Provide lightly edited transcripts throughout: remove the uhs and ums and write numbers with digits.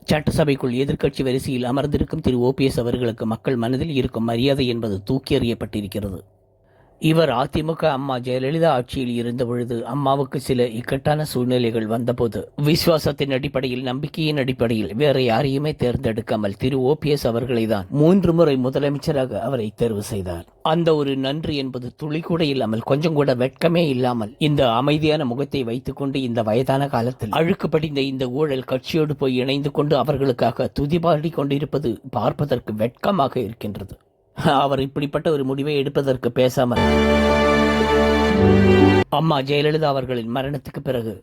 சட்டசபைக்குள் எதிர்க்கட்சி வரிசையில் அமர்ந்திருக்கும் திரு ஓபிஎஸ் அவர்களுக்கு மக்கள் மனதில் இருக்கும் மரியாதை என்பது தூக்கி எறியப்பட்டிருக்கிறது. இவர் அதிமுக அம்மா ஜெயலலிதா ஆட்சியில் இருந்த பொழுது அம்மாவுக்கு சில இக்கட்டான சூழ்நிலைகள் வந்தபோது விசுவாசத்தின் அடிப்படையில், நம்பிக்கையின் அடிப்படையில் வேற யாரையுமே தேர்ந்தெடுக்காமல் திரு ஓபிஎஸ் அவர்களை தான் 3 முறை முதலமைச்சராக அவரை தேர்வு செய்தார். அந்த ஒரு நன்றி என்பது துளி கூட இல்லாமல், கொஞ்சம் கூட வெட்கமே இல்லாமல் இந்த அமைதியான முகத்தை வைத்துக் கொண்டு இந்த வயதான காலத்தில் அழுக்கு படிந்த இந்த ஊழல் கட்சியோடு போய் இணைந்து கொண்டு அவர்களுக்காக துதிபாடி கொண்டிருப்பது பார்ப்பதற்கு வெட்கமாக இருக்கின்றது. அவர் இப்படிப்பட்ட ஒரு முடிவை எடுப்பதற்கு பேசாமல், அம்மா ஜெயலலிதா அவர்களின் மரணத்துக்கு பிறகு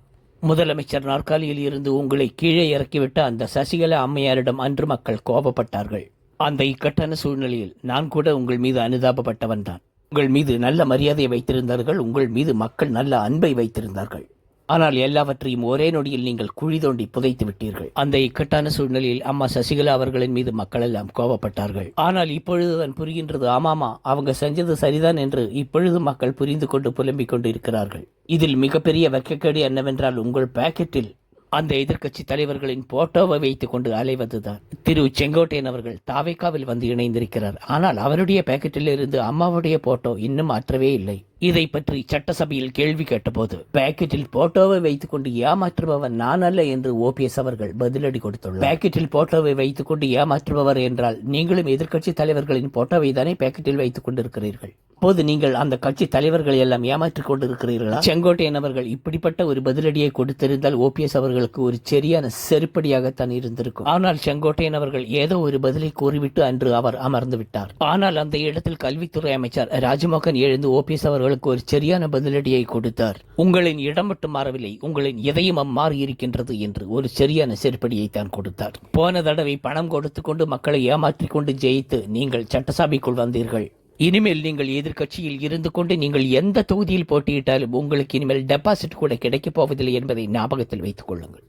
முதலமைச்சர் நாற்காலியில் இருந்து உங்களை கீழே இறக்கிவிட்ட அந்த சசிகலா அம்மையாரிடம் அன்று மக்கள் கோபப்பட்டார்கள். அந்த இக்கட்டான சூழ்நிலையில் நான் கூட உங்கள் மீது அனுதாபப்பட்டவன் தான். உங்கள் மீது நல்ல மரியாதையை வைத்திருந்தார்கள், உங்கள் மீது மக்கள் நல்ல அன்பை வைத்திருந்தார்கள். ஆனால் எல்லாவற்றையும் ஒரே நொடியில் நீங்கள் குழி தோண்டி புதைத்து விட்டீர்கள். அந்த இக்கட்டான சூழ்நிலையில் அம்மா சசிகலா அவர்களின் மீது மக்கள் எல்லாம் கோபப்பட்டார்கள். ஆனால் இப்பொழுதுதான் புரிகின்றது, ஆமாமா அவங்க செஞ்சது சரிதான் என்று இப்பொழுது மக்கள் புரிந்து கொண்டு புலம்பிக் கொண்டு இருக்கிறார்கள். இதில் மிகப்பெரிய வெட்கக்கேடு என்னவென்றால், உங்கள் பாக்கெட்டில் அந்த எதிர்க்கட்சி தலைவர்களின் போட்டோவை வைத்துக் கொண்டு அலைவதுதான். திரு செங்கோட்டையன் அவர்கள் தாவேக்காவில் வந்து இணைந்திருக்கிறார். ஆனால் அவருடைய பாக்கெட்டில் இருந்து அம்மாவுடைய போட்டோ இன்னும் மாற்றவே இல்லை. இதை பற்றி சட்டசபையில் கேள்வி கேட்டபோது, பாக்கெட்டில் போட்டோவை வைத்துக் கொண்டு ஏமாற்றுபவன் நான் அல்ல என்று ஓபிஎஸ் அவர்கள் பதிலடி கொடுத்துள்ளார். பாக்கெட்டில் போட்டோவை வைத்துக் கொண்டு ஏமாற்றுபவர் என்றால் நீங்களும் எதிர்க்கட்சி தலைவர்களின் போட்டோவை தானே பாக்கெட்டில் வைத்துக் கொண்டிருக்கிறீர்கள். அப்போது நீங்கள் அந்த கட்சி தலைவர்களை எல்லாம் ஏமாற்றிக் கொண்டிருக்கிறீர்களா? செங்கோட்டையன் அவர்கள் இப்படிப்பட்ட ஒரு பதிலடியை கொடுத்திருந்தால் ஓபிஎஸ் அவர்களுக்கு ஒரு சரியான செருப்படியாகத்தான் இருந்திருக்கும். ஆனால் செங்கோட்டையன் அவர்கள் ஏதோ ஒரு பதிலை கூறிவிட்டு அன்று அவர் அமர்ந்து விட்டார். ஆனால் அந்த இடத்தில் கல்வித்துறை அமைச்சர் ராஜ்மோகன் எழுந்து ஓபிஎஸ் அவர்களுக்கு ஒரு சரியான பதிலடியை கொடுத்தார். உங்களின் இடம் மட்டும் மாறவில்லை, உங்களின் இதயமும் மாறி இருக்கின்றது என்று ஒரு சரியான செருப்படியை தான் கொடுத்தார். போன தடவை பணம் கொடுத்து கொண்டு மக்களை ஏமாற்றிக் கொண்டு ஜெயித்து நீங்கள் சட்டசபைக்குள் வந்தீர்கள். இனிமேல் நீங்கள் எதிர்கட்சியில் இருந்து கொண்டு நீங்கள் எந்த தொகுதியில் போட்டியிட்டாலும் உங்களுக்கு இனிமேல் டெபாசிட் கூட கிடைக்கப் போவதில்லை என்பதை ஞாபகத்தில் வைத்துக் கொள்ளுங்கள்.